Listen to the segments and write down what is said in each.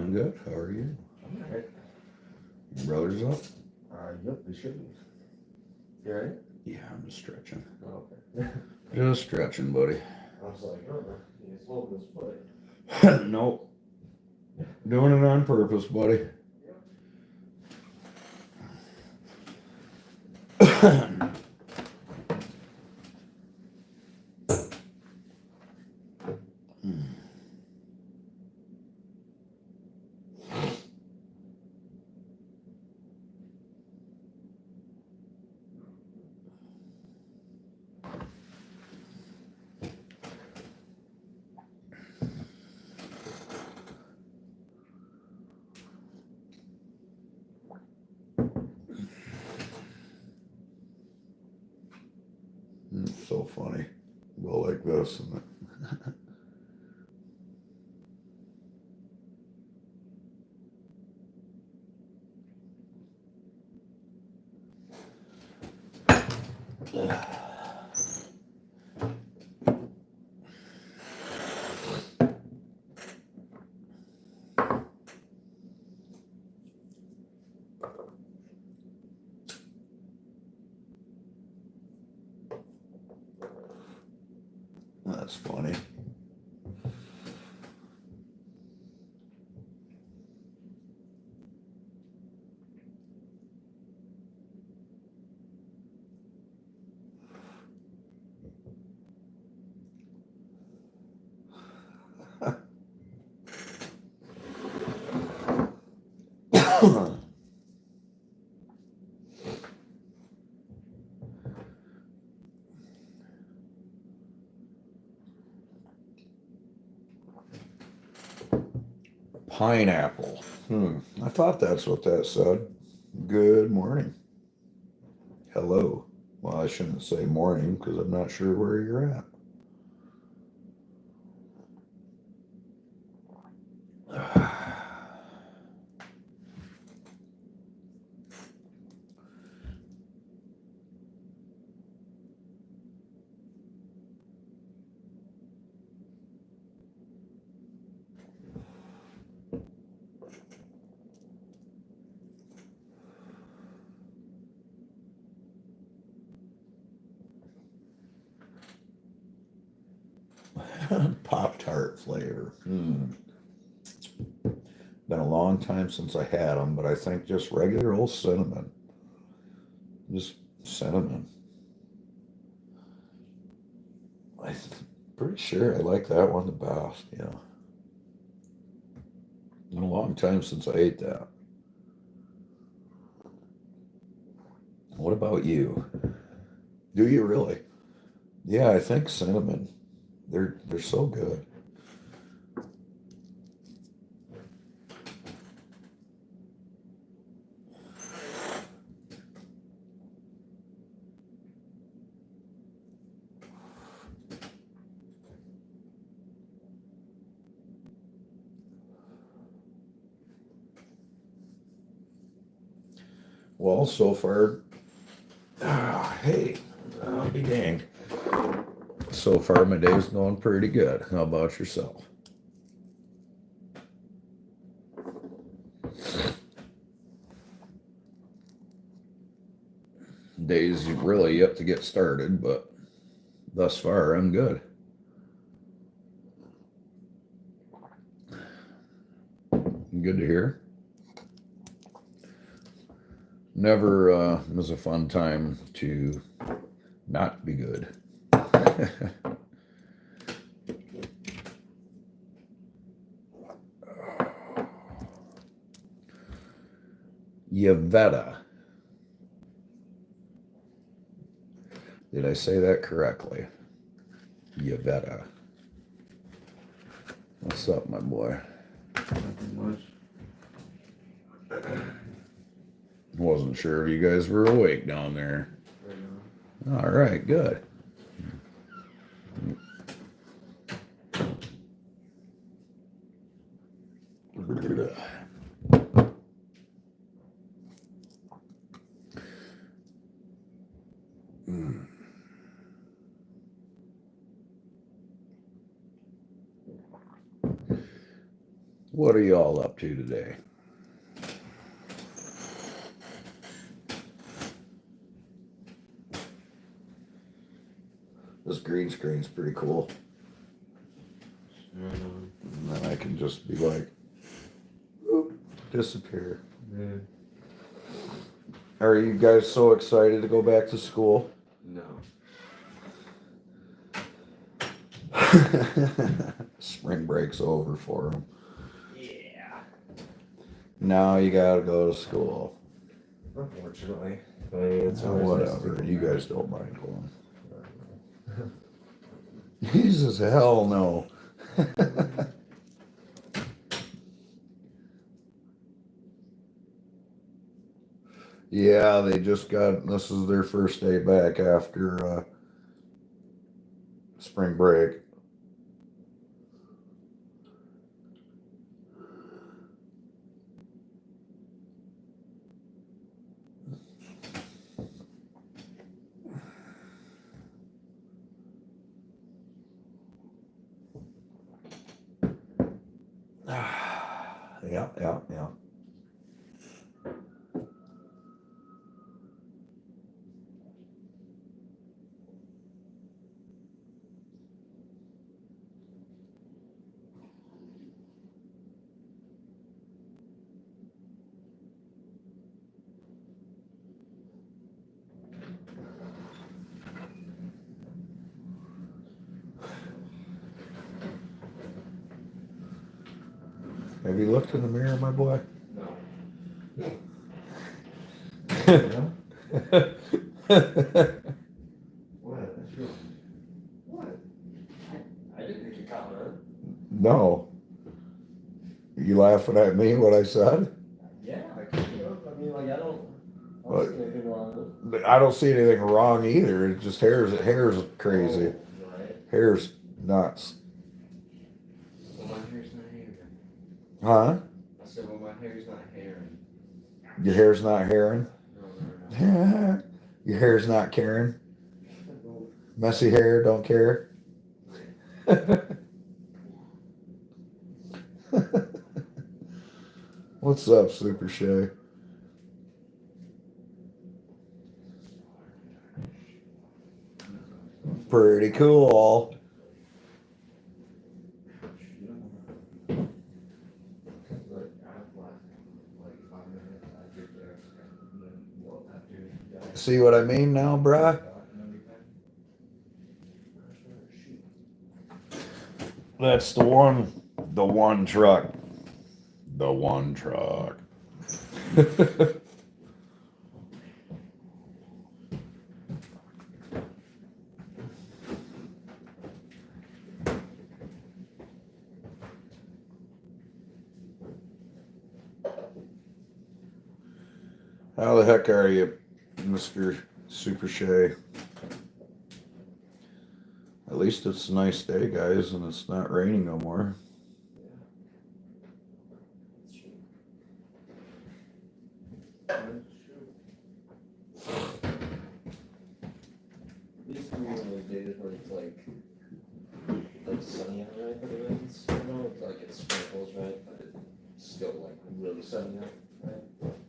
I'm good. How are you? I'm alright. Your brother's up? Yep, they should be. You alright? Yeah, I'm just stretching. Oh, okay. Just stretching, buddy. I was like, oh, he's holding his foot. Nope. Doing it on purpose, buddy. It's so funny. Go like this. And that's funny. Pineapple. I thought that's what that said. Good morning. Hello. Well, I shouldn't say morning because I'm not sure where you're at. Pop-Tart flavor. Been a long time since I had them, but I think just regular old cinnamon. Just cinnamon. I'm pretty sure I like that one the best, yeah. Been a long time since I ate that. What about you? Do you really? Yeah, I think cinnamon. They're so good. Well, so far, hey, I'll be danged. So far, my day's going pretty good. How about yourself? Day's really yet to get started, but thus far, I'm good. Good to hear. Never was a fun time to not be good. Yavetta. Did I say that correctly? Yavetta. What's up, my boy? Nothing much. Wasn't sure if you guys were awake down there. All right, good. What are y'all up to today? This green screen's pretty cool. And then I can just be like, whoop, disappear. Yeah. Are you guys so excited to go back to school? No. Spring break's over for them. Yeah. Now you gotta go to school. Unfortunately. I mean, it's Oh, always nice to whatever. go You back. guys don't mind going. Jesus, hell no. Yeah, they just got, this is their first day back after spring break. Yeah, yeah, yeah. Have you looked in the mirror, my boy? No. What? What? I didn't make a comment. No. You laughing at me, what I said? Yeah, I mean, like, I don't What? see anything wrong with it. I don't see anything wrong either. It's just hair's crazy. Oh, right. Hair's nuts. Well, my hair's not hairing. Huh? I said, well, my hair's not hairing. Your hair's not hairing? No. Your hair's not caring? Messy hair, don't care? What's up, Super Shay? Pretty cool. See what I mean now, bruh? That's the one truck. The one truck. How the heck are you, Mr. Super Shay? At least it's a nice day, guys, and it's not raining no more. These are one of those days where it's like sunny out, right? But it is, it's like it sprinkles, right? But it's still like really sunny out, right?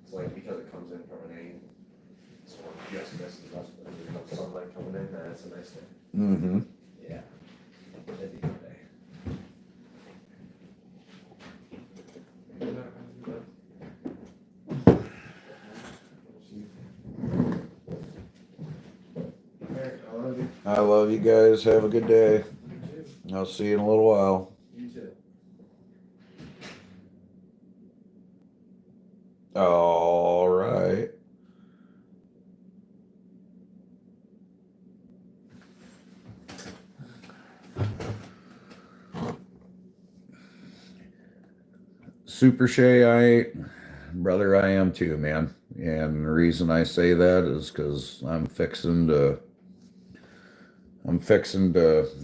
It's like because it comes in from an angle, so it just misses us, but there's enough sunlight coming in, that's a nice day. Mm-hmm. Yeah. That'd be a good day. I love you guys. Have a good day. I'll see you in a little while. You too. All right. Super Shay, brother, I am too, man. And the reason I say that is because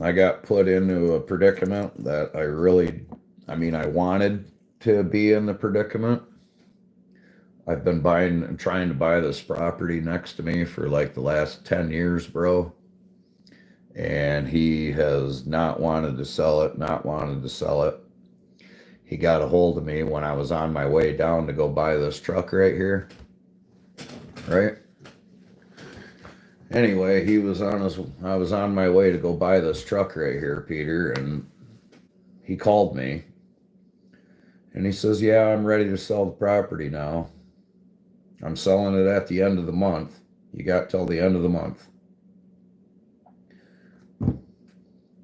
I got put into a predicament that I wanted to be in the predicament. I've been trying to buy this property next to me for like the last 10 years, bro. And he has not wanted to sell it. he got a hold of me when I was on my way down to go buy this truck right here. Right? Anyway, I was on my way to go buy this truck right here, Peter, and he called me and he says, "Yeah, I'm ready to sell the property now. I'm selling it at the end of the month. You got till the end of the month."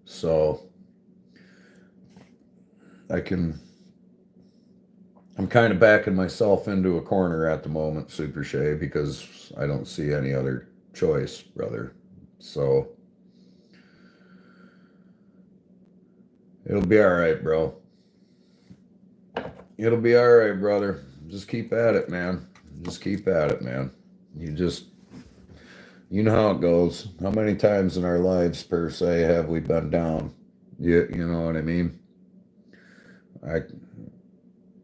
So I'm kind of backing myself into a corner at the moment, Super Shay, because I don't see any other choice, brother. So it'll be all right, bro. It'll be all right, brother. Just keep at it, man. Just keep at it, man. You know how it goes. How many times in our lives, per se, have we been down? You know what I mean? I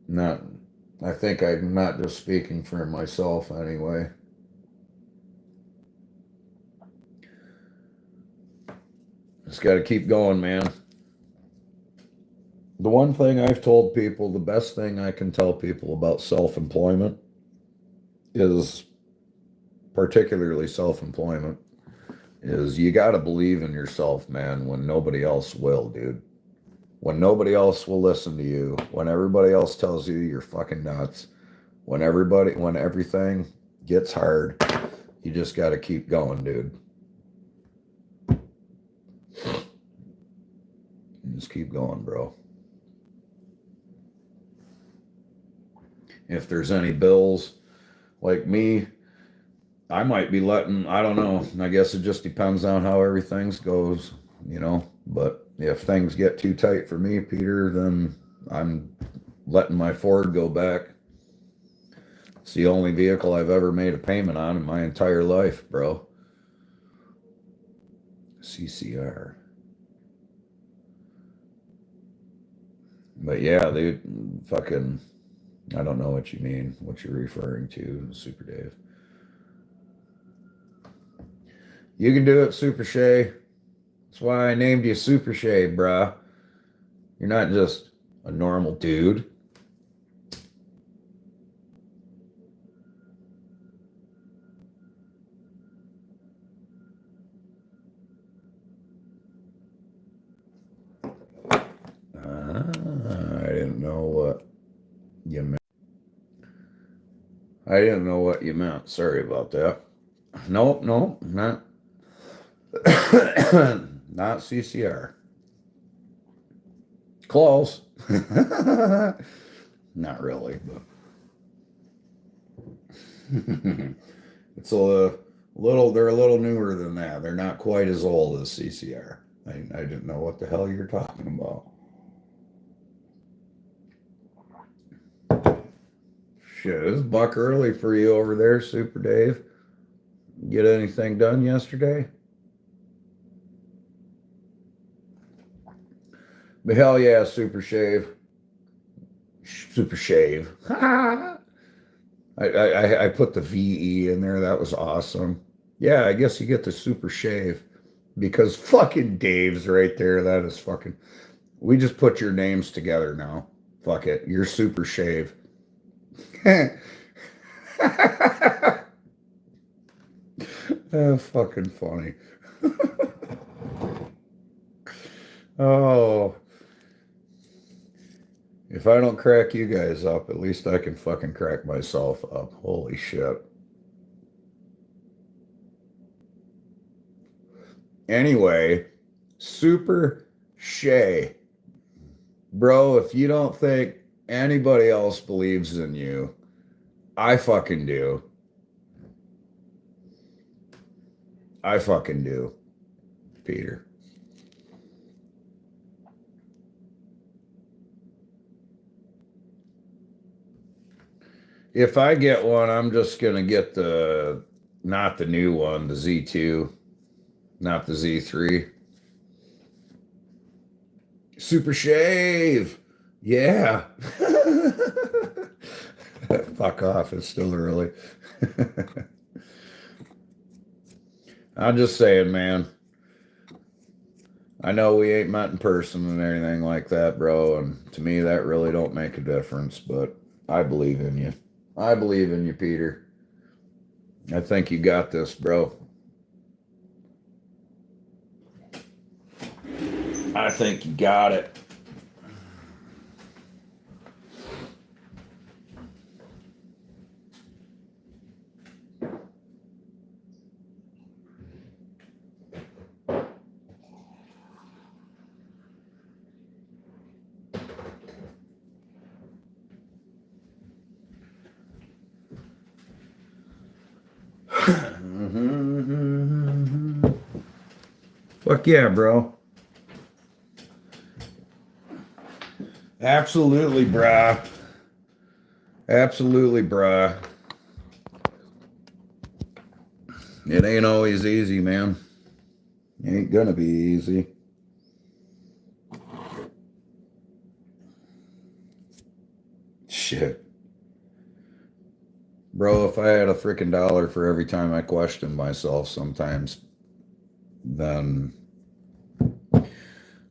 not. I think I'm not just speaking for myself anyway. Just got to keep going, man. The one thing I've told people, the best thing I can tell people about self-employment is, particularly self-employment, is you got to believe in yourself, man, when nobody else will, dude. When nobody else will listen to you, when everybody else tells you you're fucking nuts, when everything gets hard, you just got to keep going, dude. Just keep going, bro. If there's any bills, like me, I might be I don't know. I guess it just depends on how everything goes, you know. But if things get too tight for me, Peter, then I'm letting my Ford go back. It's the only vehicle I've ever made a payment on in my entire life, bro. CCR. But yeah, they fucking, I don't know what you mean, what you're referring to, Super Dave. You can do it, Super Shay. That's why I named you Super Shay, bruh. You're not just a normal dude. I didn't know what you meant. I didn't know what you meant. Sorry about that. Nope, not not CCR. Close. Not really, but it's a little. They're a little newer than that. They're not quite as old as CCR. I didn't know what the hell you're talking about. Shit, it's buck early for you over there, Super Dave. Get anything done yesterday? But hell yeah, Super Shave. Super Shave. I put the VE in there. That was awesome. Yeah, I guess you get the Super Shave because fucking Dave's right there. That is fucking. We just put your names together now. Fuck it. You're Super Shave. Fucking funny. Oh, if I don't crack you guys up, at least I can fucking crack myself up. Holy shit. Anyway, Super Shay. Bro, if you don't think anybody else believes in you, I fucking do. I fucking do, Peter. If I get one, I'm just gonna get not the new one, the Z2, not the Z3. Super Shave. Yeah. Fuck off. It's still early. I'm just saying, man. I know we ain't met in person and anything like that, bro, and to me that really don't make a difference, but I believe in you. I believe in you, Peter. I think you got this, bro. I think you got it. Fuck yeah, bro. Absolutely, brah. Absolutely, brah. It ain't always easy, man. It ain't gonna be easy. Shit. Bro, if I had a freaking dollar for every time I question myself sometimes, then,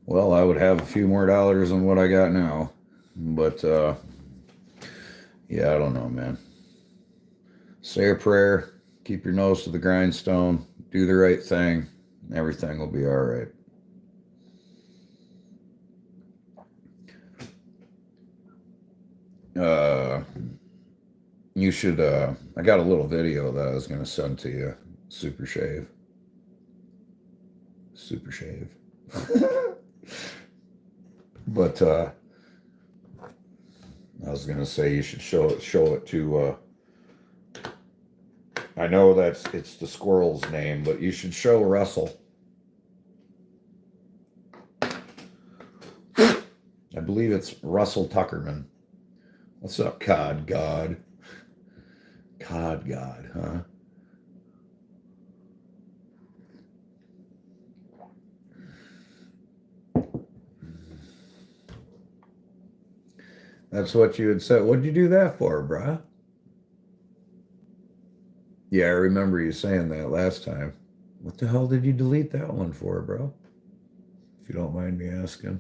well, I would have a few more dollars than what I got now. But, yeah, I don't know, man. Say a prayer, keep your nose to the grindstone, do the right thing, and everything will be all right. Uh, you should, I got a little video that I was going to send to you. Super shave. Super shave. But, I was going to say you should show it to, I know it's the squirrel's name, but you should show Russell. I believe it's Russell Tuckerman. What's up, Cod God? Cod God, huh? That's what you had said. What'd you do that for, bruh? Yeah, I remember you saying that last time. What the hell did you delete that one for, bro? If you don't mind me asking.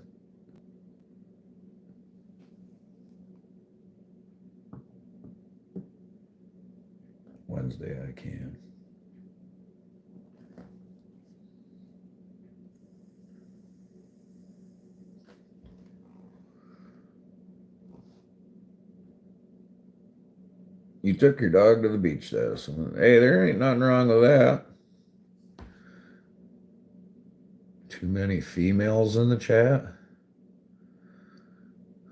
Wednesday I can. You took your dog to the beach, this. Hey, there ain't nothing wrong with that. Too many females in the chat?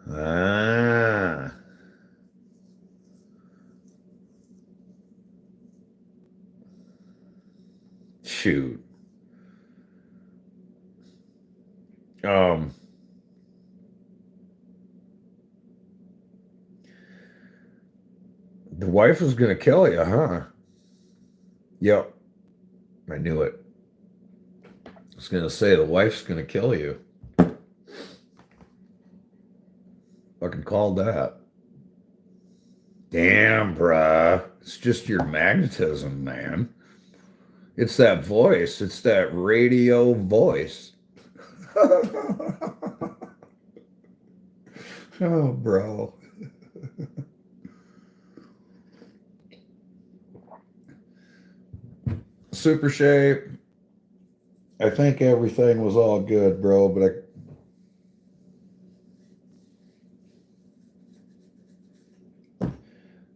Ah. Shoot. Um, the wife was gonna kill you, huh? Yep, I knew it. I was gonna say the wife's gonna kill you. Fucking called that. Damn, bruh. It's just your magnetism, man. It's that voice. It's that radio voice. Oh, bro. Super shape. I think everything was all good, bro, but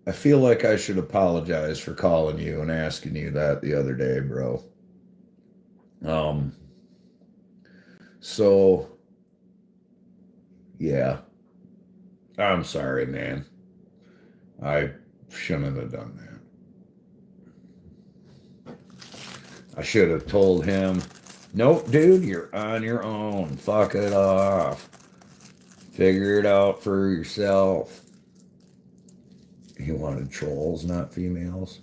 I feel like I should apologize for calling you and asking you that the other day, bro. Um, so yeah, I'm sorry, man. I shouldn't have done that. I should have told him, nope, dude, you're on your own. Fuck it off. Figure it out for yourself. He wanted trolls, not females.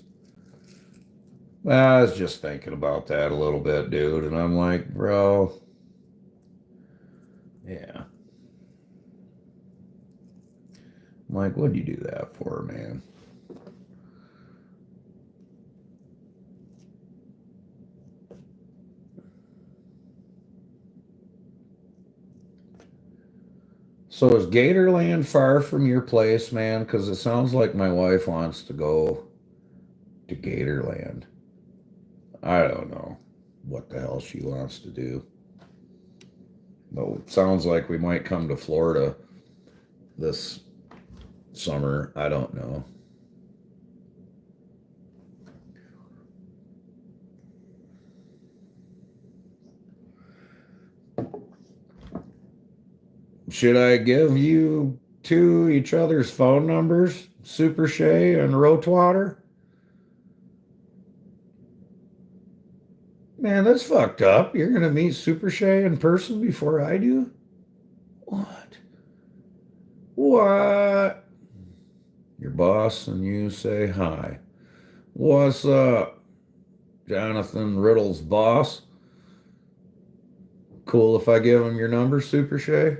Well, I was just thinking about that a little bit, dude, and I'm like, bro, yeah. I'm like, what'd you do that for, man? So is Gatorland far from your place, man? Because it sounds like my wife wants to go to Gatorland. I don't know what the hell she wants to do. But it sounds like we might come to Florida this summer. I don't know. Should I give you two each other's phone numbers, Super Shay and Rotewater? Man, that's fucked up. You're gonna meet Super Shay in person before I do? What? What? Your boss and you say hi. What's up? Jonathan Riddle's boss. Cool if I give him your number, Super Shay?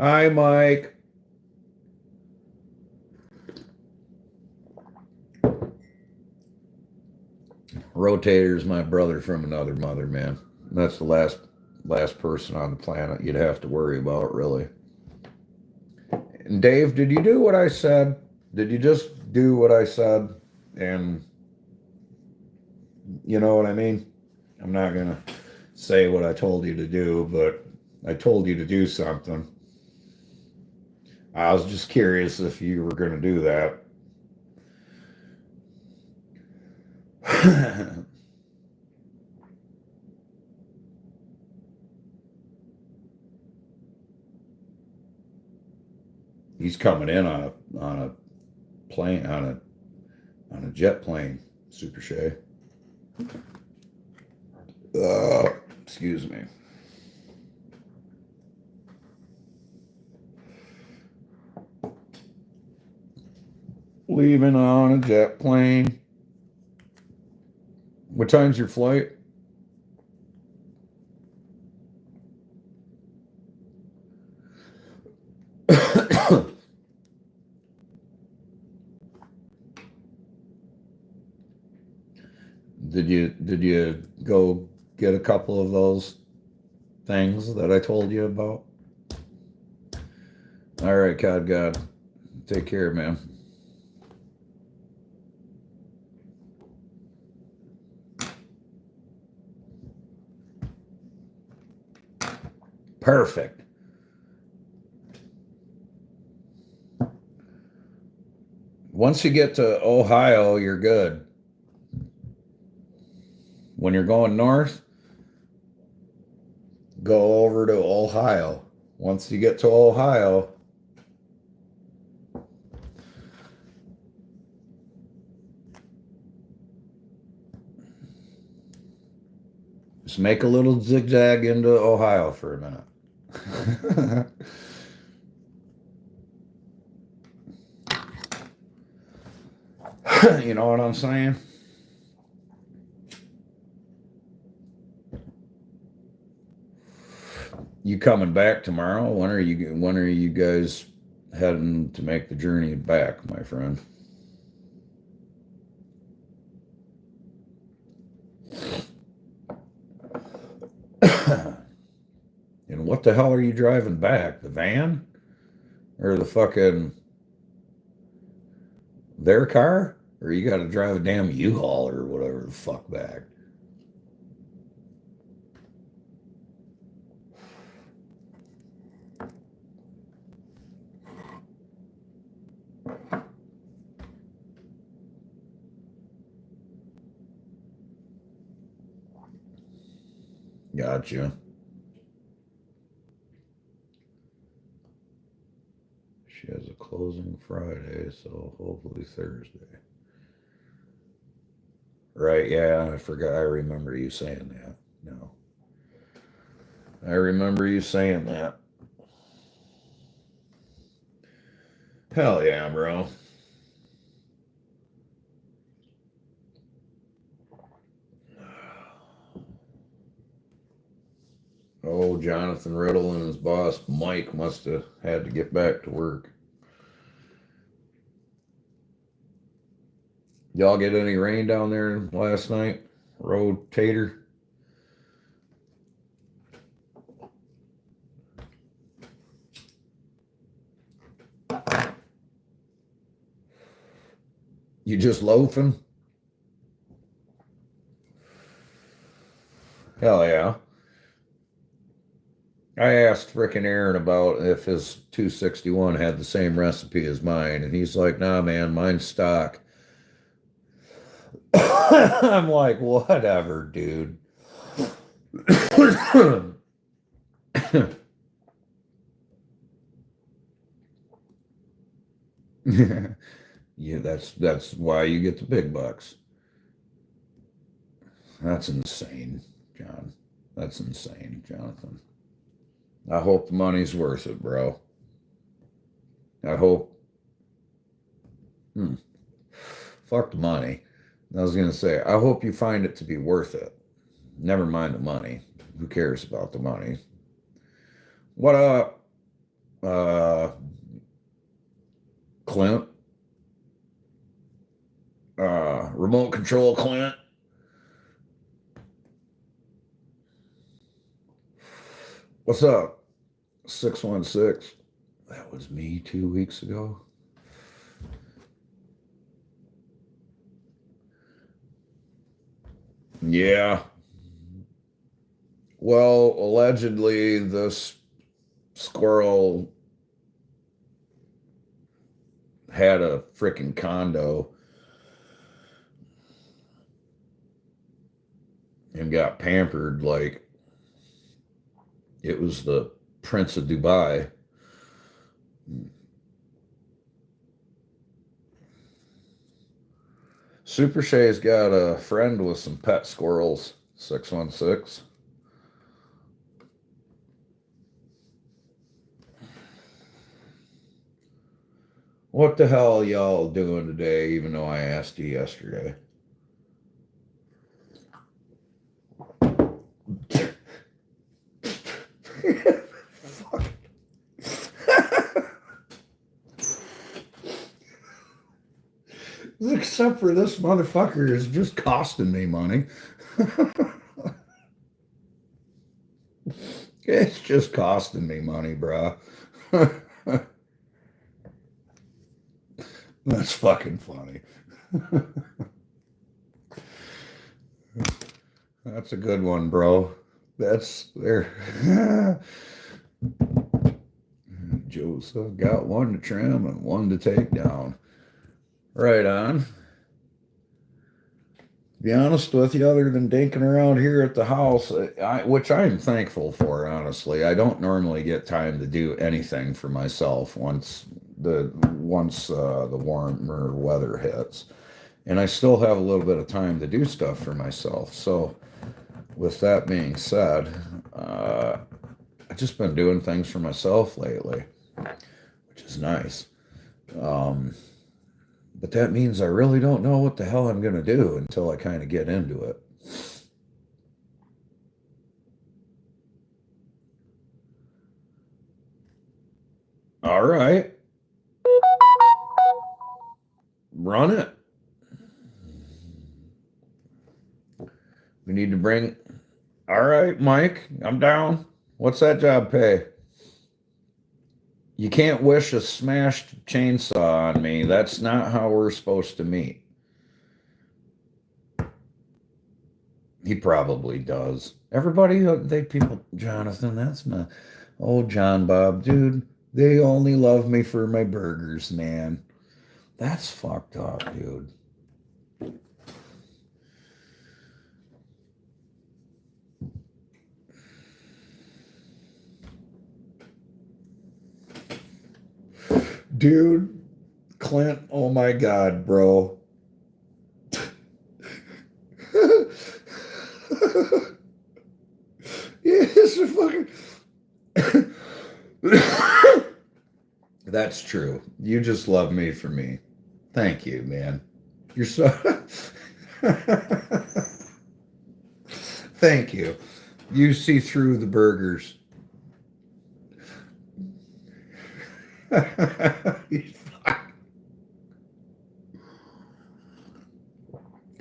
Hi, Mike. Rotator's my brother from another mother, man. That's the last person on the planet you'd have to worry about, really. And Dave, did you do what I said? Did you just do what I said? And you know what I mean? I'm not gonna say what I told you to do, but I told you to do something. I was just curious if you were gonna do that. He's coming in on a plane on a jet plane, Super Shay. Excuse me. Leaving on a jet plane. What time's your flight? Did you go get a couple of those things that I told you about? All right, Cod God. Take care, man. Perfect. Once you get to Ohio, you're good. When you're going north, go over to Ohio. Once you get to Ohio, just make a little zigzag into Ohio for a minute. You know what I'm saying? You coming back tomorrow? When are you guys heading to make the journey back, my friend? And what the hell are you driving back? The van? Or the fucking their car? Or you gotta drive a damn U-Haul or whatever the fuck back? Gotcha. She has a closing Friday, so hopefully Thursday. Right, yeah, I forgot. I remember you saying that. No. I remember you saying that. Hell yeah, bro. Oh, Jonathan Riddle and his boss Mike must have had to get back to work. Y'all get any rain down there last night? Rotator? You just loafing? Hell yeah. I asked frickin' Aaron about if his 261 had the same recipe as mine, and he's like, nah, man, mine's stock. I'm like, whatever, dude. Yeah, that's why you get the big bucks. That's insane, John. That's insane, Jonathan. I hope the money's worth it, bro. I hope. Hmm, fuck the money. I was gonna say, I hope you find it to be worth it. Never mind the money. Who cares about the money? What up, Clint? Remote control, Clint. What's up? 616. That was me 2 weeks ago. Yeah. Well, allegedly, this squirrel had a freaking condo and got pampered like it was the Prince of Dubai. Super Shay's got a friend with some pet squirrels, 616. What the hell y'all doing today, even though I asked you yesterday? Fuck. Except for this motherfucker is just costing me money. It's just costing me money, bro. That's fucking funny. That's a good one, bro. That's there. Joseph got one to trim and one to take down. Right on. To be honest with you, other than dinking around here at the house, which I'm thankful for, honestly, I don't normally get time to do anything for myself once the warmer weather hits, and I still have a little bit of time to do stuff for myself. So, with that being said, I've just been doing things for myself lately, which is nice. Um, but that means I really don't know what the hell I'm going to do until I kind of get into it. All right, run it. We need to bring. All right, Mike, I'm down. What's that job pay? You can't wish a smashed chainsaw on me. That's not how we're supposed to meet. He probably does. Everybody, they people, Jonathan, that's my old John Bob, dude. They only love me for my burgers, man. That's fucked up, dude. Dude, Clint, oh my God, bro. Yes, fucking. That's true. You just love me for me. Thank you, man. You're so. Thank you. You see through the burgers.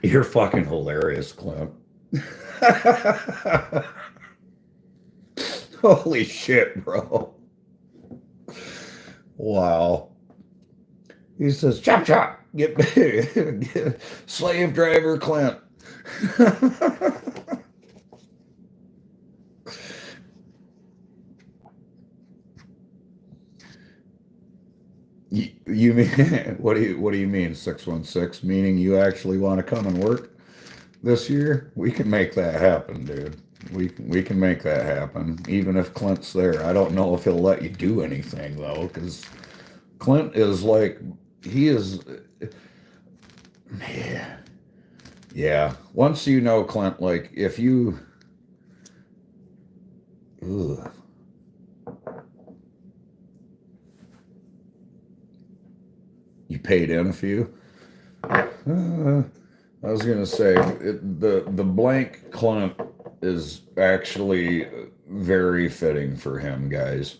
You're fucking hilarious, Clint. Holy shit, bro. Wow. He says, chop chop. Get slave driver Clint. You mean what do you mean 616? Meaning you actually want to come and work this year? We can make that happen, dude. We can make that happen, even if Clint's there. I don't know if he'll let you do anything though, because Clint is like he is. Yeah, yeah. Once you know Clint, like if you, ugh, you paid in a few. I was gonna say the blank Clint is actually very fitting for him, guys,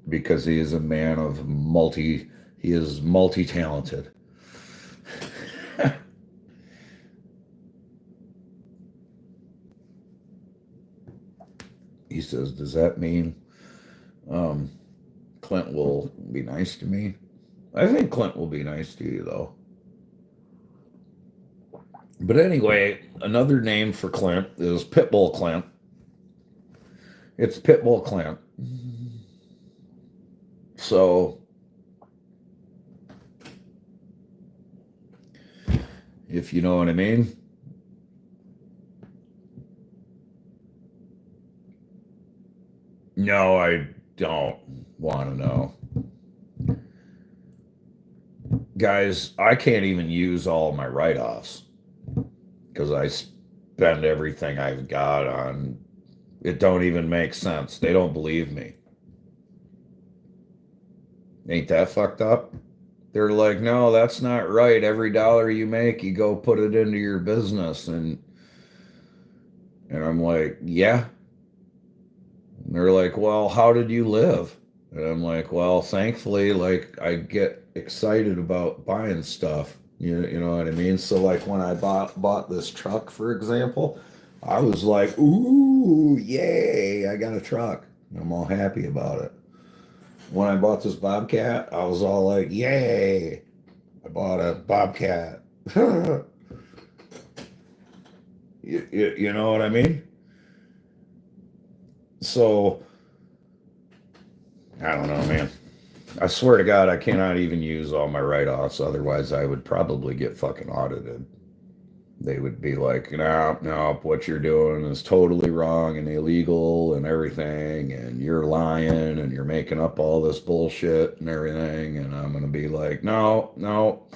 because he is a man of multi. He is multi-talented. He says, "Does that mean um, Clint will be nice to me?" I think Clint will be nice to you, though. But anyway, another name for Clint is Pitbull Clint. It's Pitbull Clint. So, if you know what I mean. No, I don't want to know. Guys, I can't even use all my write offs because I spend everything I've got on. It don't even make sense. They don't believe me. Ain't that fucked up? They're like, no, that's not right. Every dollar you make, you go put it into your business. And I'm like, yeah. And they're like, well, how did you live? And I'm like, well, thankfully, like I get excited about buying stuff. You know what I mean? So like when I bought this truck, for example, I was like, ooh, yay, I got a truck. I'm all happy about it. When I bought this Bobcat, I was all like, yay, I bought a Bobcat. You know what I mean? So, I don't know, man. I swear to God, I cannot even use all my write offs. Otherwise, I would probably get fucking audited. They would be like, no, no, what you're doing is totally wrong and illegal and everything. And you're lying and you're making up all this bullshit and everything. And I'm going to be like, no, no.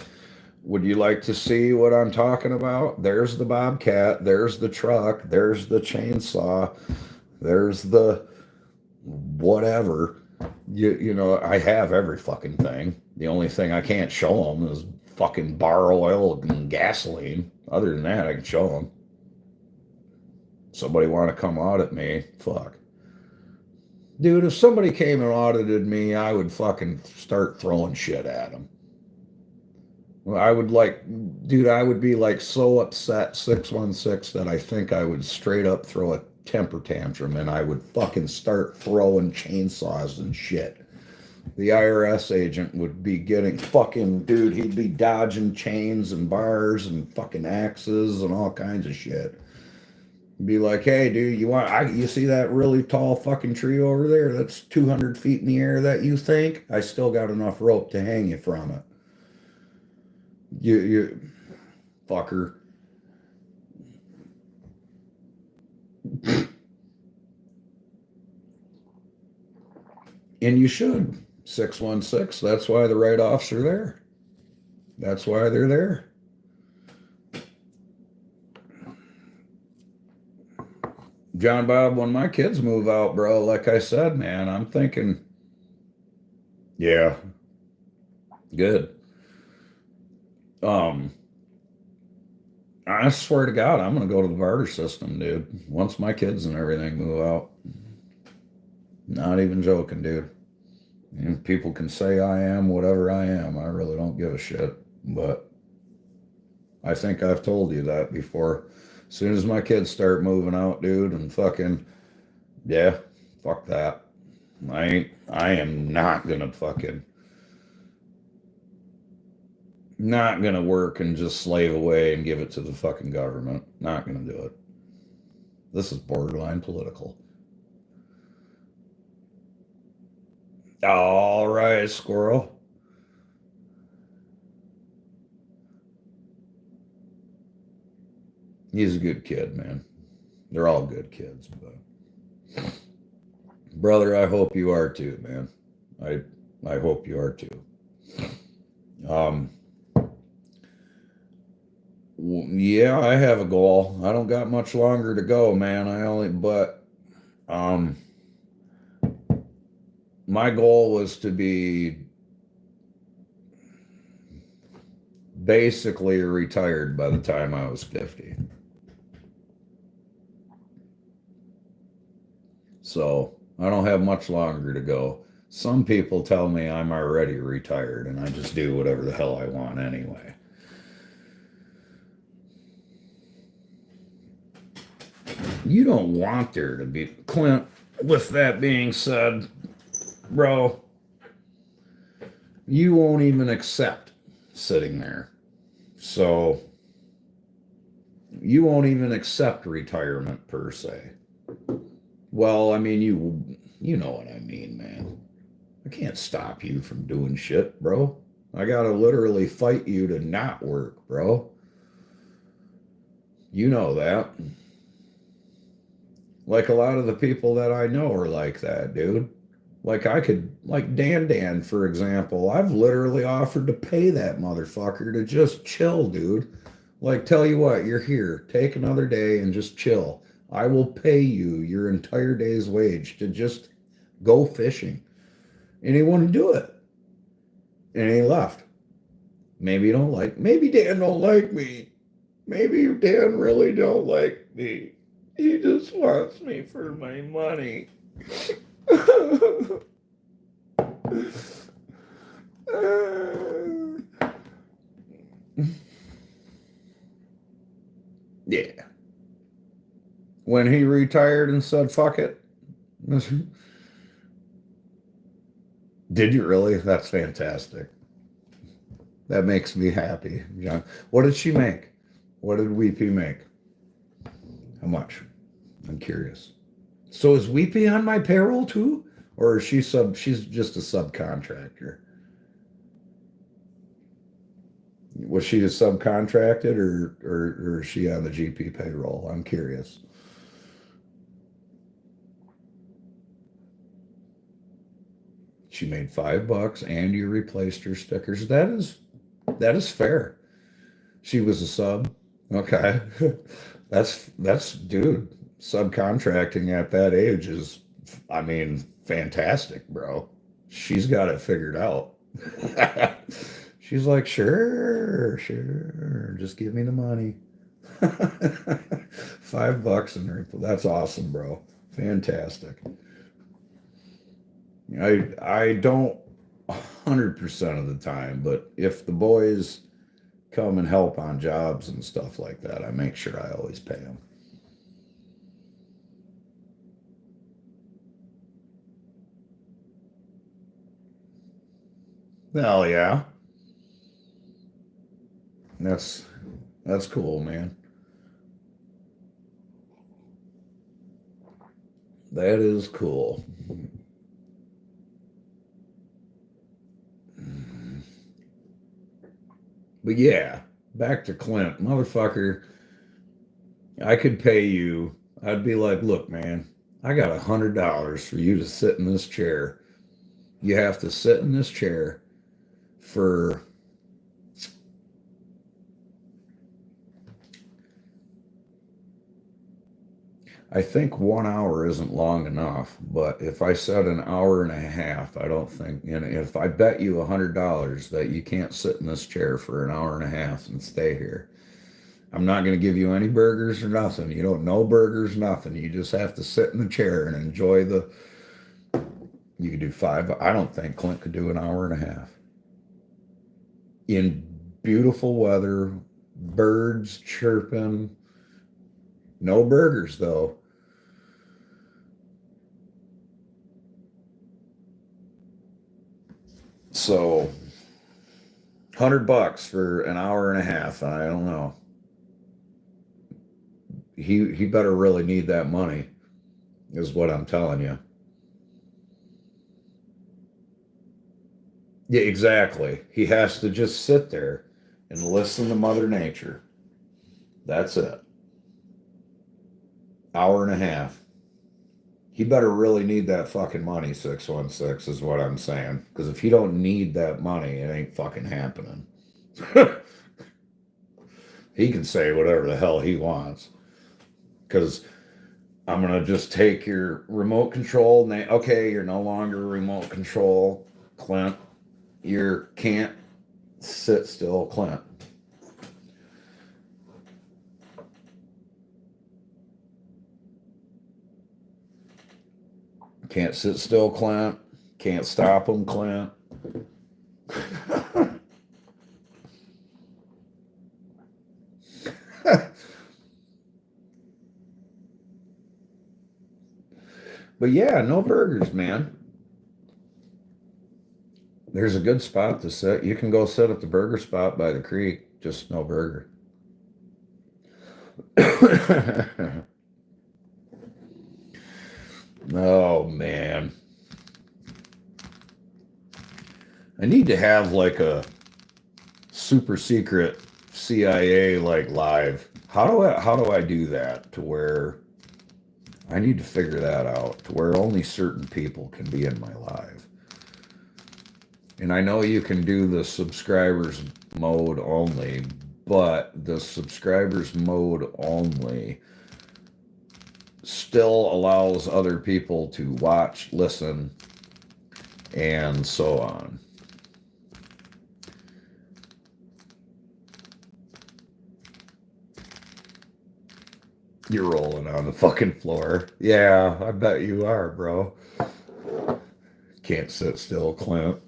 Would you like to see what I'm talking about? There's the Bobcat. There's the truck. There's the chainsaw. There's the whatever. You know, I have every fucking thing. The only thing I can't show them is fucking bar oil and gasoline. Other than that, I can show them. Somebody want to come audit me? Fuck. Dude, if somebody came and audited me, I would fucking start throwing shit at them. I would like, dude, I would be like so upset 616 that I think I would straight up throw a temper tantrum and I would fucking start throwing chainsaws and shit. The IRS agent would be getting fucking, dude, he'd be dodging chains and bars and fucking axes and all kinds of shit. Be like, hey, dude, you see that really tall fucking tree over there? That's 200 feet in the air that you think? I still got enough rope to hang you from it. You fucker. And you should. 616. That's why the write-offs are there. That's why they're there. John Bob, when my kids move out, bro, like I said, man, I'm thinking, yeah, good. Um, I swear to God, I'm gonna go to the barter system, dude. Once my kids and everything move out. Not even joking, dude. And people can say I am whatever I am. I really don't give a shit. But I think I've told you that before. As soon as my kids start moving out, dude, and fucking, yeah, fuck that. I am not gonna fucking, Not gonna work and just slave away and give it to the fucking government. Not gonna do it. This is borderline political. All right, squirrel. He's a good kid, man. They're all good kids, but brother, I hope you are too, man. I hope you are too. Um, yeah, I have a goal. I don't got much longer to go, man. Um, my goal was to be basically retired by the time I was 50. So I don't have much longer to go. Some people tell me I'm already retired and I just do whatever the hell I want anyway. You don't want there to be, Clint, with that being said, bro, you won't even accept sitting there. So you won't even accept retirement per se. Well, I mean, you know what I mean, man. I can't stop you from doing shit, bro. I gotta literally fight you to not work, bro. You know that. Like a lot of the people that I know are like that, dude. Like Dan, for example, I've literally offered to pay that motherfucker to just chill, dude. Like, tell you what, you're here. Take another day and just chill. I will pay you your entire day's wage to just go fishing. And he wanted to do it. And he left. Maybe Dan don't like me. Maybe Dan really don't like me. He just wants me for my money. Yeah. When he retired and said, fuck it. Did you really? That's fantastic. That makes me happy, John. What did she make? What did Weepy make? How much? I'm curious. So is Weepy on my payroll too? Or is she's just a subcontractor? Was she a subcontracted or is she on the GP payroll? I'm curious. She made $5 and you replaced her stickers. That is fair. She was a sub. Okay. That's dude, subcontracting at that age is, I mean, fantastic, bro. She's got it figured out. She's like, sure, sure, just give me the money. $5 and that's awesome, bro. Fantastic. I don't 100% of the time, but if the boys come and help on jobs and stuff like that, I make sure I always pay them. Hell yeah. That's that's cool, man. That is cool. But yeah, back to Clint, motherfucker. I could pay you. I'd be like, look, man, I got $100 for you to sit in this chair. You have to sit in this chair for I think 1 hour isn't long enough, but if I said an hour and a half, I don't think, if I bet you $100 that you can't sit in this chair for an hour and a half and stay here, I'm not going to give you any burgers or nothing. You don't know burgers, nothing. You just have to sit in the chair and enjoy you could do five. I don't think Clint could do an hour and a half in beautiful weather, birds chirping, no burgers though. So $100 for an hour and a half. I don't know. He better really need that money, is what I'm telling you. Yeah, exactly. He has to just sit there and listen to Mother Nature. That's it. Hour and a half. He better really need that fucking money, 616, is what I'm saying. Because if he don't need that money, it ain't fucking happening. He can say whatever the hell he wants. Because I'm going to just take your remote control. Okay, you're no longer remote control, Clint. You can't sit still, Clint. Can't sit still, Clint. Can't stop him, Clint. But yeah, no burgers, man. There's a good spot to sit. You can go sit at the burger spot by the creek, just no burger. Oh man. I need to have like a super secret CIA like live. How do I do that to where I need to figure that out to where only certain people can be in my live. And I know you can do the subscribers mode only, but the subscribers mode only still allows other people to watch, listen, and so on. You're rolling on the fucking floor. Yeah, I bet you are, bro. Can't sit still, Clint.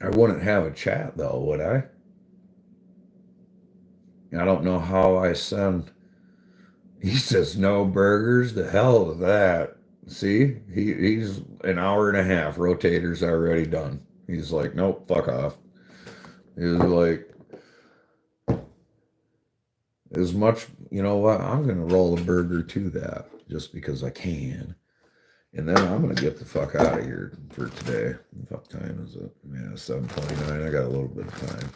I wouldn't have a chat though, would I? I don't know how I send. He says no burgers. The hell with that. See, he's an hour and a half. Rotator's already done. He's like, nope, fuck off. He's like, as much, you know what? I'm gonna roll a burger to that just because I can, and then I'm gonna get the fuck out of here for today. What time is it? Yeah, 7:29. I got a little bit of time.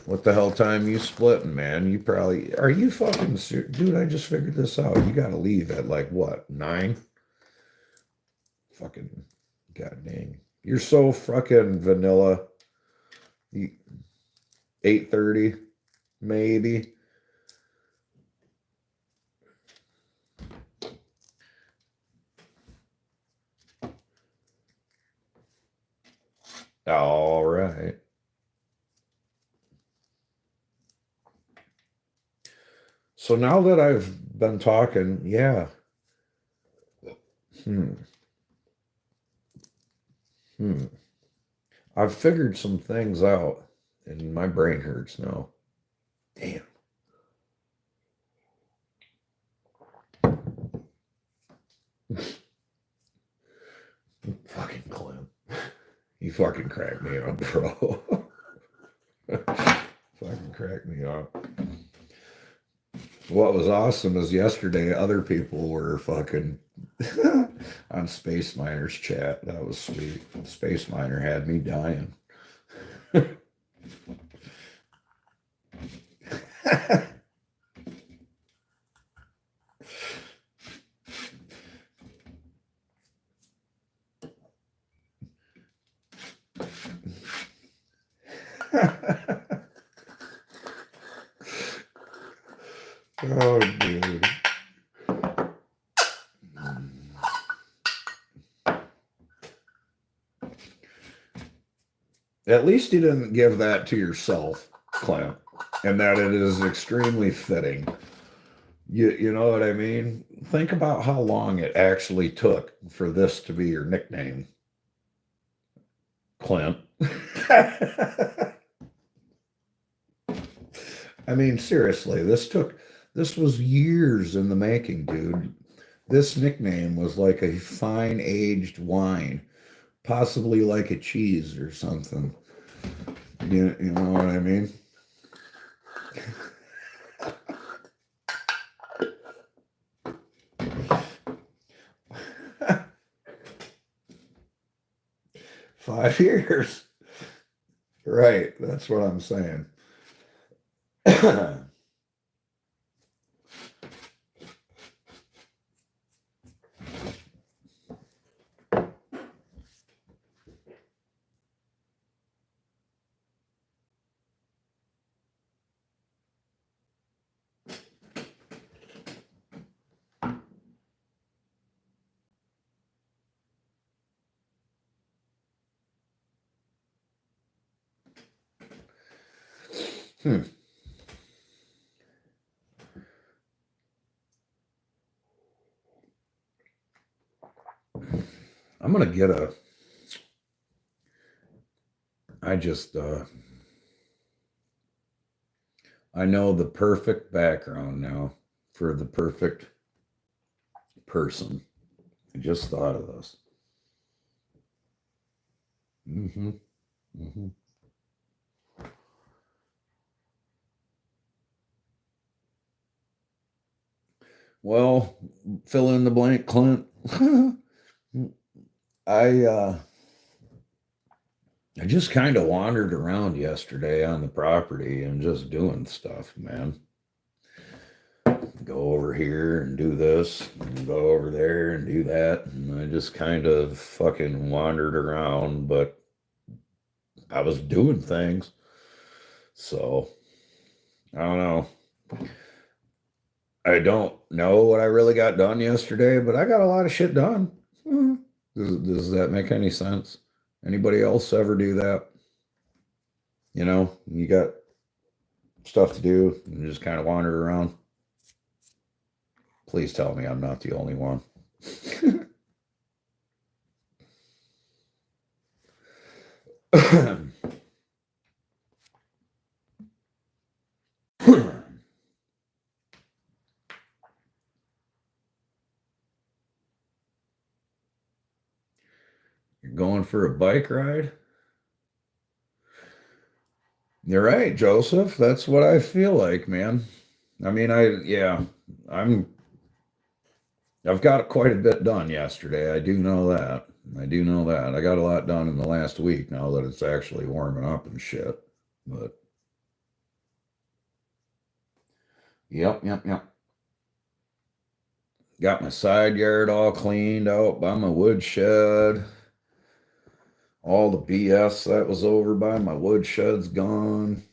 What the hell time you splitting, man? You probably are you fucking dude? I just figured this out. You gotta leave at like what 9? Fucking god dang! You're so fucking vanilla. 8:30, maybe. All right. So now that I've been talking, yeah. Hmm. Hmm. I've figured some things out, and my brain hurts now. Damn. Fucking Clem. You fucking cracked me up, bro. Fucking cracked me up. What was awesome is yesterday other people were fucking on Space Miner's chat. That was sweet. Space Miner had me dying. Oh, dude. At least you didn't give that to yourself, Clem, and that it is extremely fitting. You know what I mean? Think about how long it actually took for this to be your nickname, Clint. I mean, seriously, this was years in the making, dude. This nickname was like a fine aged wine. possibly like a cheese or something. You know what I mean? Five years. Right. That's what I'm saying. Hmm. I'm gonna get a. I just. I know the perfect background now for the perfect person. I just thought of this. Mm-hmm. Mm-hmm. Well, fill in the blank, Clint. I uh I just kind of wandered around yesterday on the property and just doing stuff, man. Go over here and do this, and go over there and do that. And I just kind of fucking wandered around, but I was doing things. So I don't know. I don't know what I really got done yesterday, but I got a lot of shit done. Hmm. Does that make any sense? Anybody else ever do that? You know, you got stuff to do and you just kind of wander around. Please tell me I'm not the only one. You're going for a bike ride? You're right, Joseph. That's what I feel like, man. I mean, yeah, I'm, I've got quite a bit done yesterday. I do know that. I do know that. I got a lot done in the last week now that it's actually warming up and shit. But, yep, yep, yep. Got my side yard all cleaned out by my woodshed. All the BS that was over by my woodshed's gone.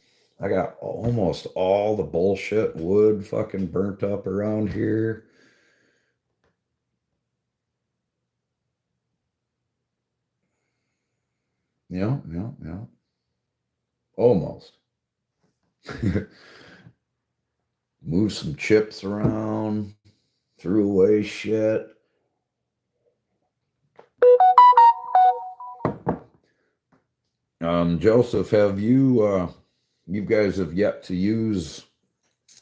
I got almost all the bullshit wood fucking burnt up around here. Yeah, yeah, yeah. Almost. Moved some chips around, threw away shit. Joseph, have you guys have yet to use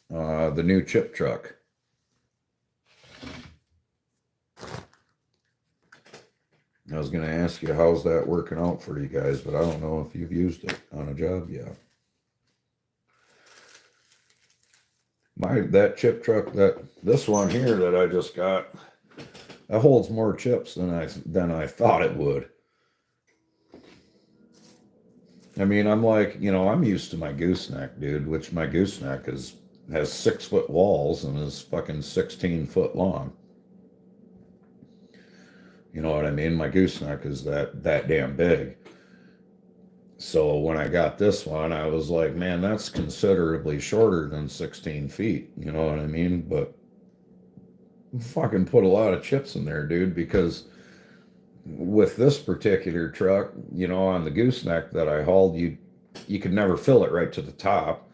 the new chip truck? I was going to ask you how's that working out for you guys, but I don't know if you've used it on a job yet. That chip truck, that this one here that I just got, that holds more chips than I thought it would. I mean, I'm like, I'm used to my gooseneck, dude, which my gooseneck has 6 foot walls and is fucking 16 foot long. You know what I mean? My gooseneck is that damn big. So when I got this one, I was like, man, that's considerably shorter than 16 feet. You know what I mean? But fucking put a lot of chips in there, dude, because with this particular truck, on the gooseneck that I hauled, you could never fill it right to the top.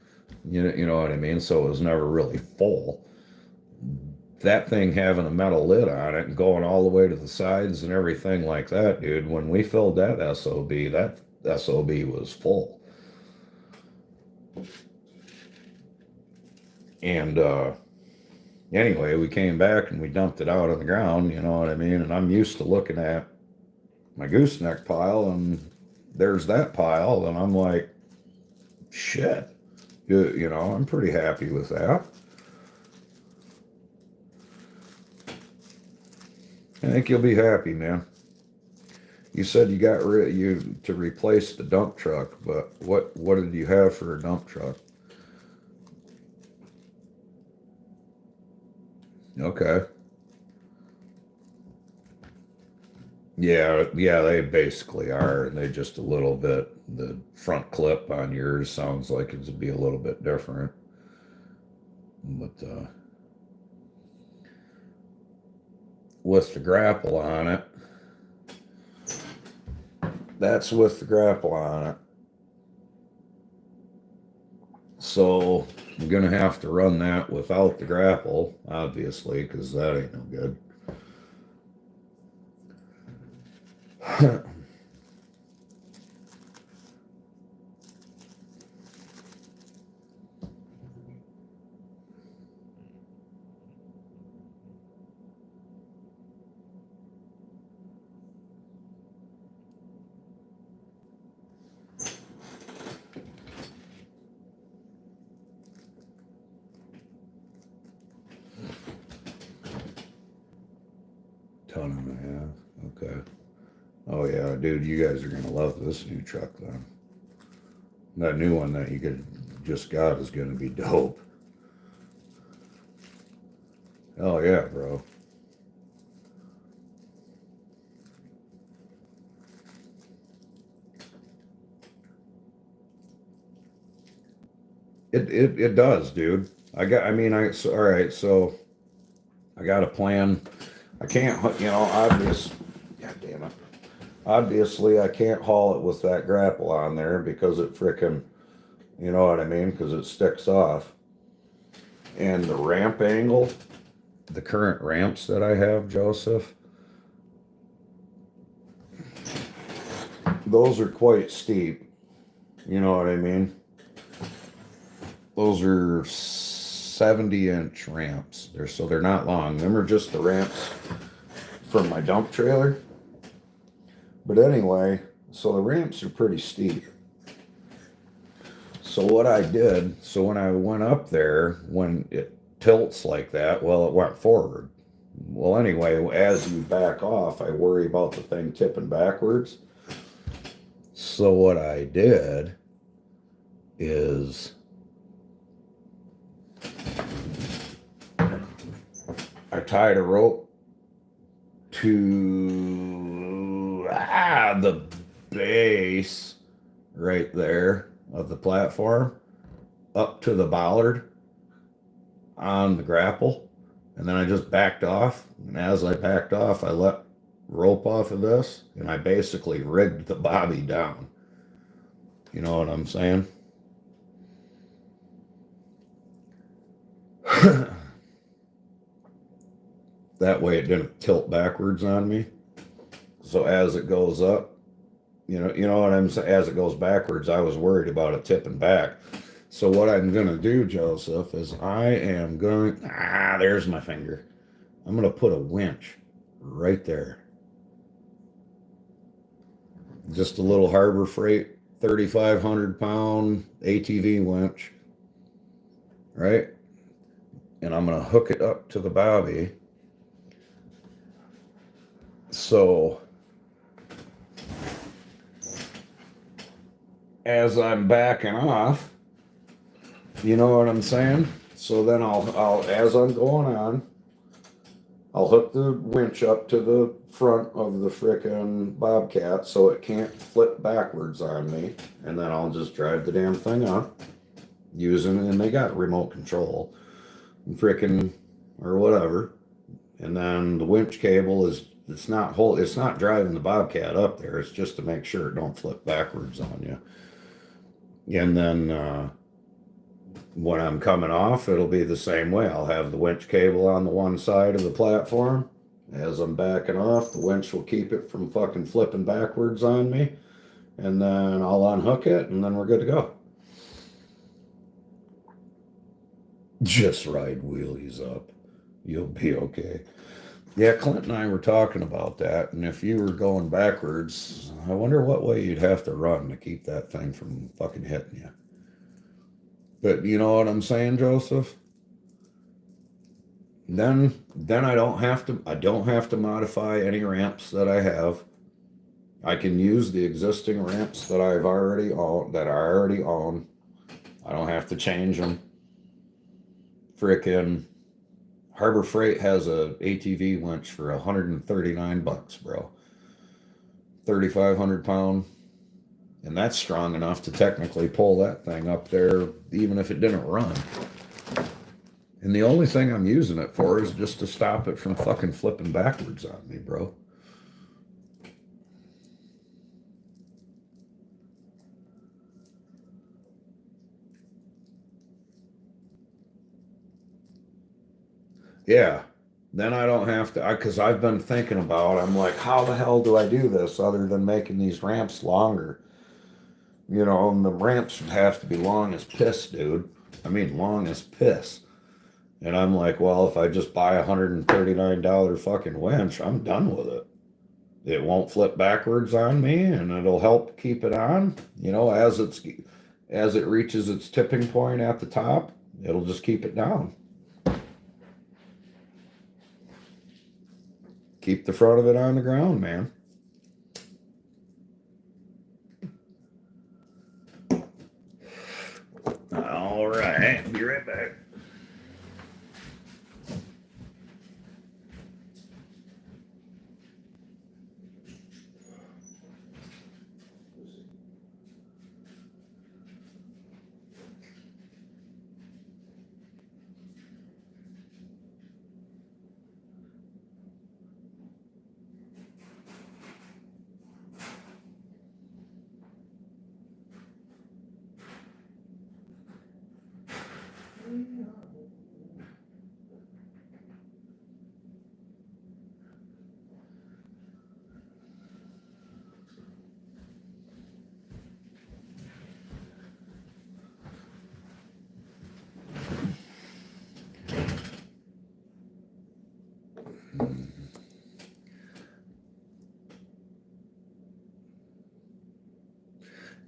You know what I mean? So it was never really full. That thing having a metal lid on it and going all the way to the sides and everything like that, dude, when we filled that SOB was full. And anyway, we came back and we dumped it out on the ground, you know what I mean? And I'm used to looking at my gooseneck pile, and there's that pile, and I'm like, shit, you know, I'm pretty happy with that. I think you'll be happy, man. You said you got you to replace the dump truck, but what did you have for a dump truck? Okay. Yeah, they basically are, and they just a little bit. The front clip on yours sounds like it would be a little bit different, but with the grapple on it, that's with the grapple on it. So I'm gonna have to run that without the grapple, obviously, because that ain't no good. Ton and a half. Okay. Oh yeah, dude, you guys are gonna love this new truck then. That new one that you just got is gonna be dope. Oh yeah, bro. It does, dude. All right, so I got a plan. I can't, God damn it. Obviously, I can't haul it with that grapple on there because it frickin', you know what I mean? Because it sticks off. And the ramp angle, the current ramps that I have, Joseph, those are quite steep. You know what I mean? Those are 70-inch ramps. They're not long. Them are just the ramps from my dump trailer. But anyway, so the ramps are pretty steep. So what I did, so when I went up there, when it tilts like that, well, it went forward. Well, anyway, as you back off, I worry about the thing tipping backwards. So what I did is I tied a rope to the base right there of the platform up to the bollard on the grapple, and then I just backed off, and as I backed off I let rope off of this, and I basically rigged the bobby down. You know what I'm saying? That way it didn't tilt backwards on me. So as it goes up, you know what I'm saying? As it goes backwards, I was worried about it tipping back. So what I'm gonna do, Joseph, is there's my finger. I'm gonna put a winch right there. Just a little Harbor Freight 3,500-pound ATV winch, right? And I'm gonna hook it up to the bobby. So as I'm backing off, you know what I'm saying? So then I'll as I'm going on, I'll hook the winch up to the front of the frickin' Bobcat so it can't flip backwards on me, and then I'll just drive the damn thing up and they got remote control, and frickin' or whatever, and then the winch cable it's not driving the Bobcat up there. It's just to make sure it don't flip backwards on you. And then when I'm coming off, it'll be the same way. I'll have the winch cable on the one side of the platform. As I'm backing off, the winch will keep it from fucking flipping backwards on me. And then I'll unhook it, and then we're good to go. Just ride wheelies up. You'll be okay. Yeah, Clint and I were talking about that, and if you were going backwards, I wonder what way you'd have to run to keep that thing from fucking hitting you. But you know what I'm saying, Joseph? Then I don't have to modify any ramps that I have. I can use the existing ramps that I already own. I don't have to change them. Frickin' Harbor Freight has a ATV winch for $139, bro. 3,500 pound, and that's strong enough to technically pull that thing up there, even if it didn't run. And the only thing I'm using it for is just to stop it from fucking flipping backwards on me, bro. Yeah. Then I don't have to, because I've been thinking about, I'm like, how the hell do I do this other than making these ramps longer? You know, and the ramps would have to be long as piss, dude. I mean, long as piss. And I'm like, well, if I just buy a $139 fucking winch, I'm done with it. It won't flip backwards on me, and it'll help keep it on. You know, as it reaches its tipping point at the top, it'll just keep it down. Keep the front of it on the ground, man. All right, be right back.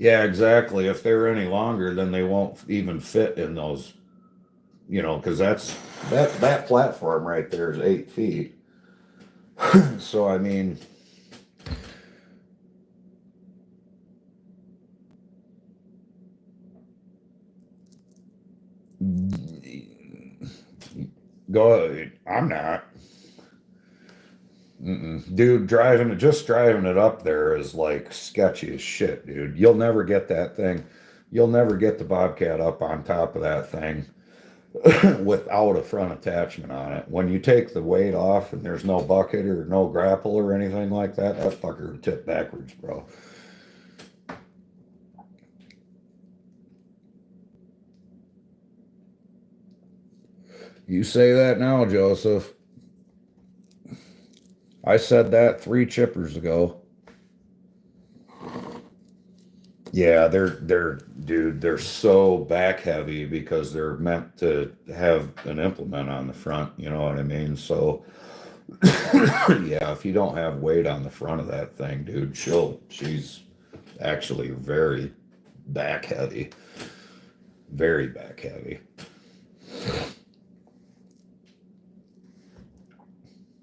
Yeah, exactly. If they're any longer, then they won't even fit in those, because that platform right there is 8 feet. So I mean, go. I'm not. Dude, just driving it up there is like sketchy as shit, dude. You'll never get that thing. You'll never get the Bobcat up on top of that thing without a front attachment on it. When you take the weight off and there's no bucket or no grapple or anything like that, that fucker will tip backwards, bro. You say that now, Joseph. I said that 3 chippers ago. Yeah, they're so back heavy because they're meant to have an implement on the front, you know what I mean? So yeah, if you don't have weight on the front of that thing, dude, she's actually very back heavy. Very back heavy.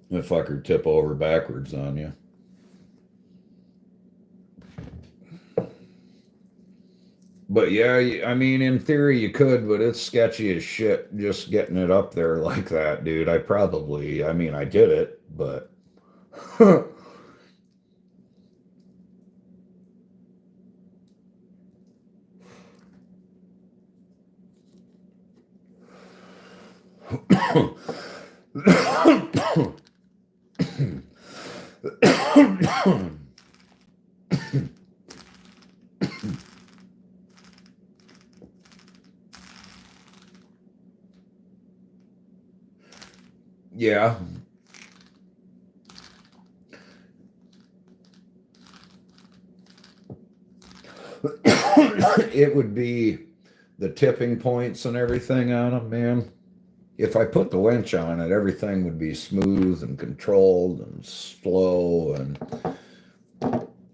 The fucker tip over backwards on you. But yeah, I mean, in theory you could, but it's sketchy as shit just getting it up there like that, dude. I mean, I did it, but yeah, it would be the tipping points and everything on them, man. if I put the winch on it, everything would be smooth and controlled and slow. And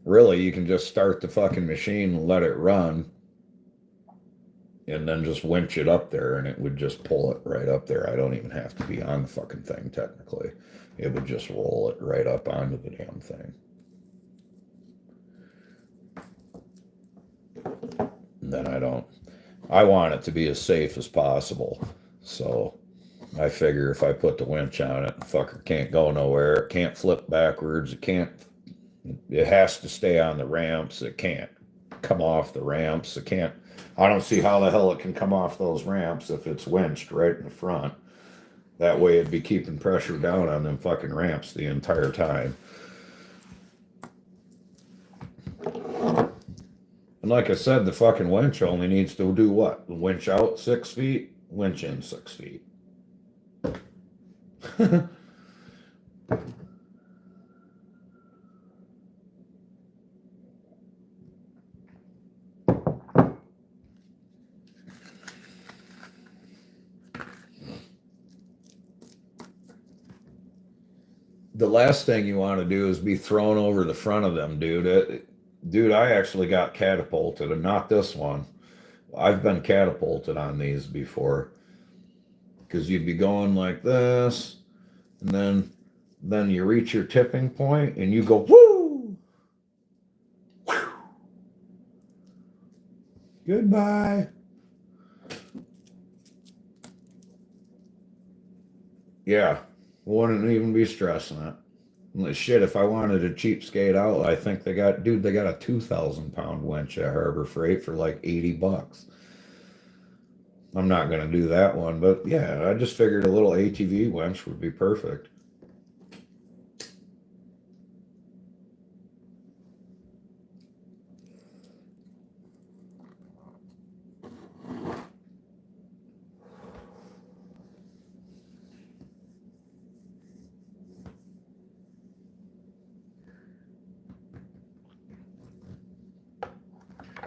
really, you can just start the fucking machine and let it run and then just winch it up there and it would just pull it right up there. I don't even have to be on the fucking thing technically. It would just roll it right up onto the damn thing. And then I want it to be as safe as possible. So I figure if I put the winch on it, the fucker can't go nowhere. It can't flip backwards. It has to stay on the ramps. It can't come off the ramps. I don't see how the hell it can come off those ramps if it's winched right in the front. That way it'd be keeping pressure down on them fucking ramps the entire time. And like I said, the fucking winch only needs to do what? Winch out 6 feet, winch in 6 feet. The last thing you want to do is be thrown over the front of them, dude. Dude, I actually got catapulted, and not this one. I've been catapulted on these before because you'd be going like this, and then you reach your tipping point, and you go woo, whew, goodbye. Yeah, wouldn't even be stressing it. Shit, if I wanted a cheapskate out, I think they got a 2,000 pound winch at Harbor Freight for like $80. I'm not gonna do that one, but yeah, I just figured a little ATV winch would be perfect.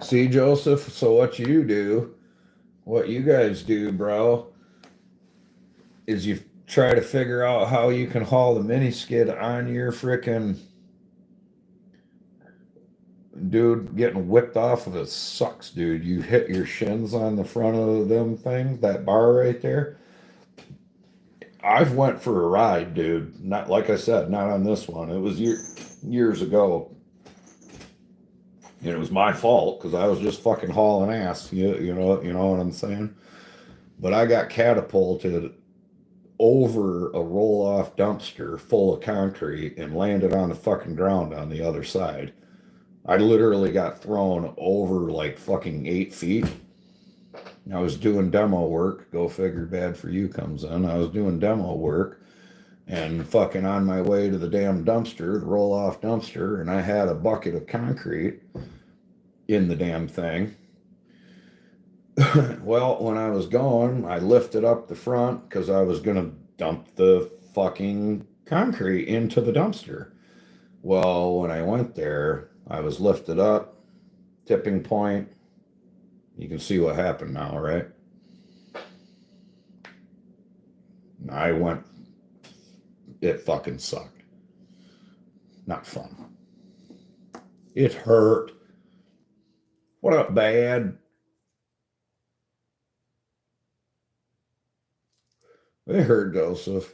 See, Joseph, so what you guys do, bro, is you try to figure out how you can haul the mini skid on your frickin' dude. Getting whipped off of it sucks, dude. You hit your shins on the front of them things, that bar right there. I've went for a ride, dude. Not like I said, not on this one. It was years ago. And it was my fault because I was just fucking hauling ass. You know what I'm saying? But I got catapulted over a roll-off dumpster full of concrete and landed on the fucking ground on the other side. I literally got thrown over like fucking 8 feet. I was doing demo work. Go figure, bad for you comes in. I was doing demo work and fucking on my way to the damn dumpster, the roll-off dumpster, and I had a bucket of concrete in the damn thing. Well, when I was going, I lifted up the front because I was going to dump the fucking concrete into the dumpster. Well, when I went there, I was lifted up, tipping point. You can see what happened now, right? It fucking sucked. Not fun. It hurt. What up, bad? It hurt, Joseph.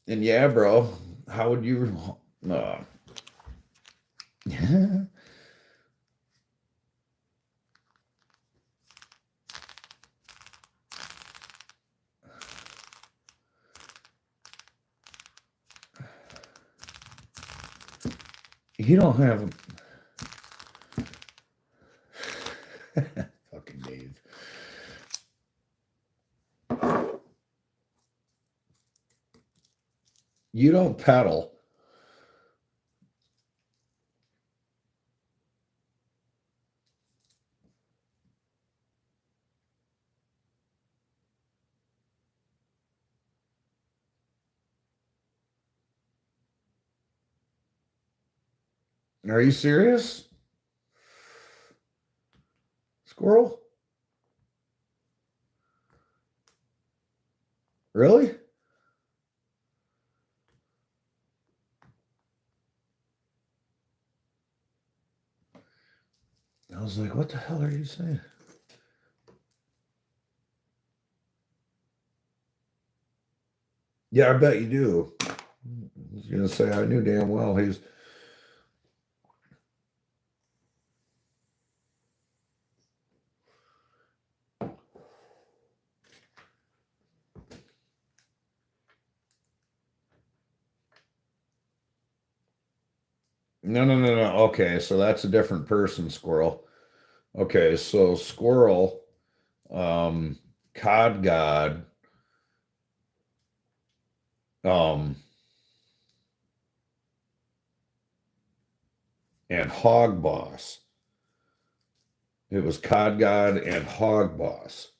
And yeah, bro, how would you? You don't have fucking Dave. You don't pedal. Are you serious? Squirrel? Really? I was like, what the hell are you saying? Yeah, I bet you do. I was gonna say I knew damn well he's. No, no, no, no. Okay, so that's a different person, Squirrel. Okay, so Squirrel, um, Cod God, um, and Hog Boss. It was Cod God and Hog Boss.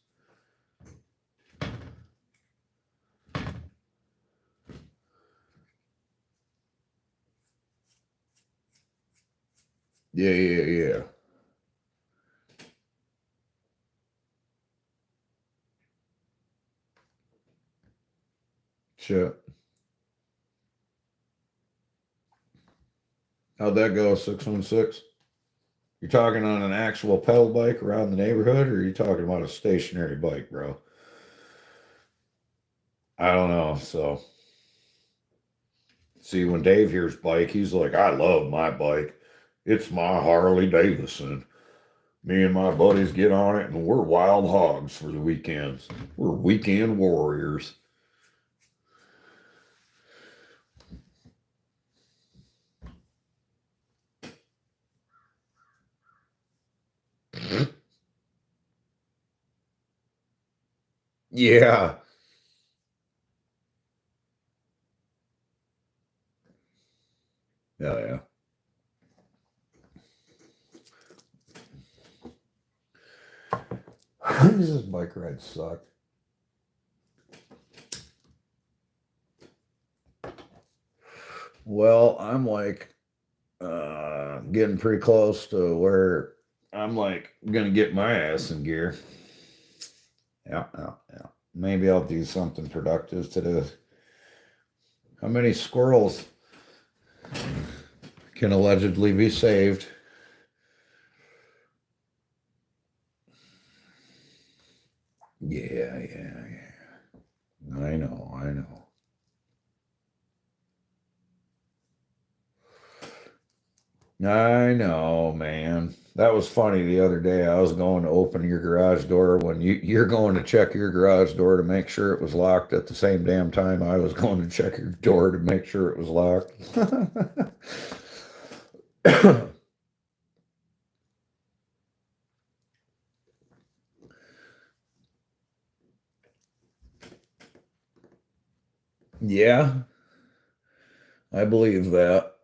Yeah, yeah, yeah. Shit. How'd that go, 616? You're talking on an actual pedal bike around the neighborhood, or are you talking about a stationary bike, bro? I don't know. So, see, when Dave hears bike, he's like, I love my bike. It's my Harley Davidson. Me and my buddies get on it, and we're wild hogs for the weekends. We're weekend warriors. Yeah. Yeah, yeah. These bike rides suck. Well, I'm like getting pretty close to where I'm like gonna get my ass in gear. Yeah, yeah, yeah. Maybe I'll do something productive today. How many squirrels can allegedly be saved? Yeah, yeah, yeah. I know, I know. I know, man. That was funny the other day. I was going to open your garage door when you're going to check your garage door to make sure it was locked at the same damn time I was going to check your door to make sure it was locked. Yeah, I believe that.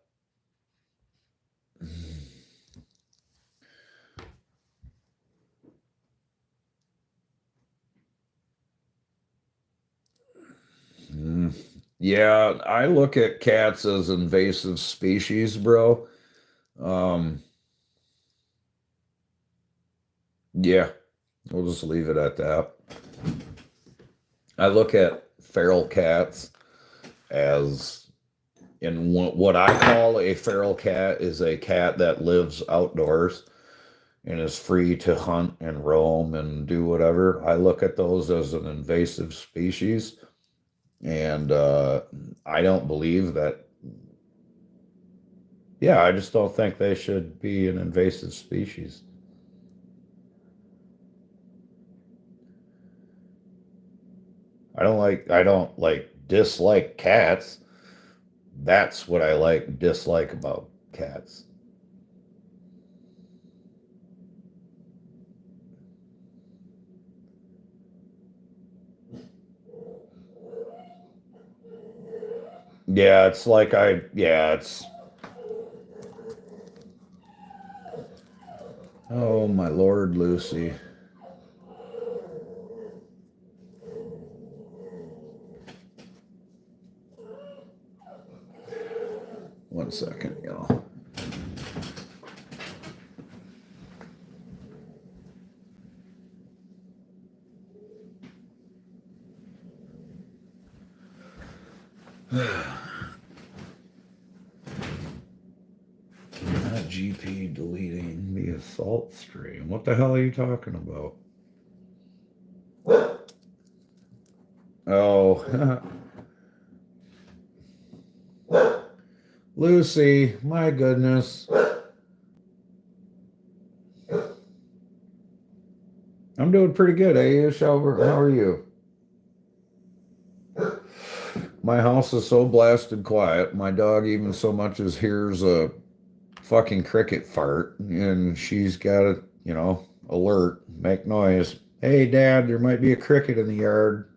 Mm. Yeah, I look at cats as invasive species, bro. Um, yeah, we'll just leave it at that. I look at feral cats as, and what I call a feral cat is a cat that lives outdoors and is free to hunt and roam and do whatever. I look at those as an invasive species, and I don't believe that. Yeah, I just don't think they should be an invasive species. I don't like dislike cats. That's what I like dislike about cats. Yeah, it's like yeah, it's, oh my Lord, Lucy. One second, y'all. Not GP deleting the assault stream. What the hell are you talking about? Oh, Lucy, my goodness. I'm doing pretty good, Ayush. How are you? My house is so blasted quiet. My dog even so much as hears a fucking cricket fart, and she's got to, alert, make noise. Hey, Dad, there might be a cricket in the yard.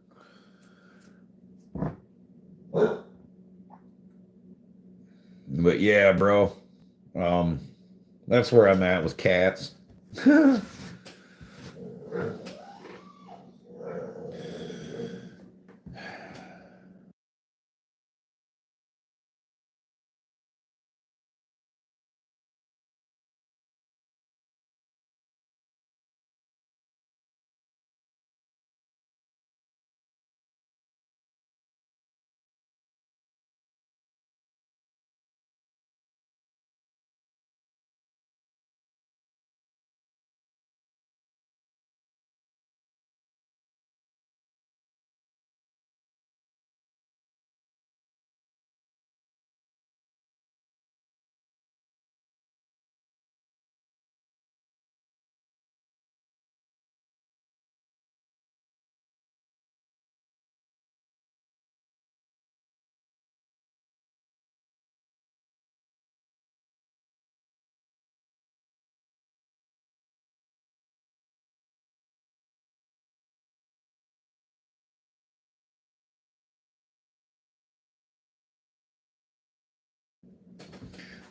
But yeah, bro, that's where I'm at with cats.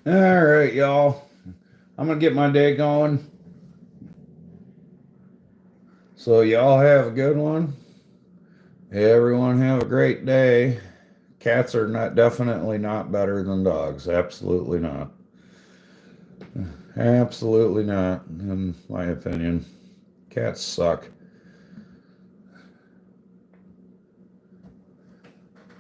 All right, y'all. I'm gonna get my day going. So y'all have a good one. Everyone have a great day. Cats are definitely not better than dogs. Absolutely not. Absolutely not, in my opinion. Cats suck.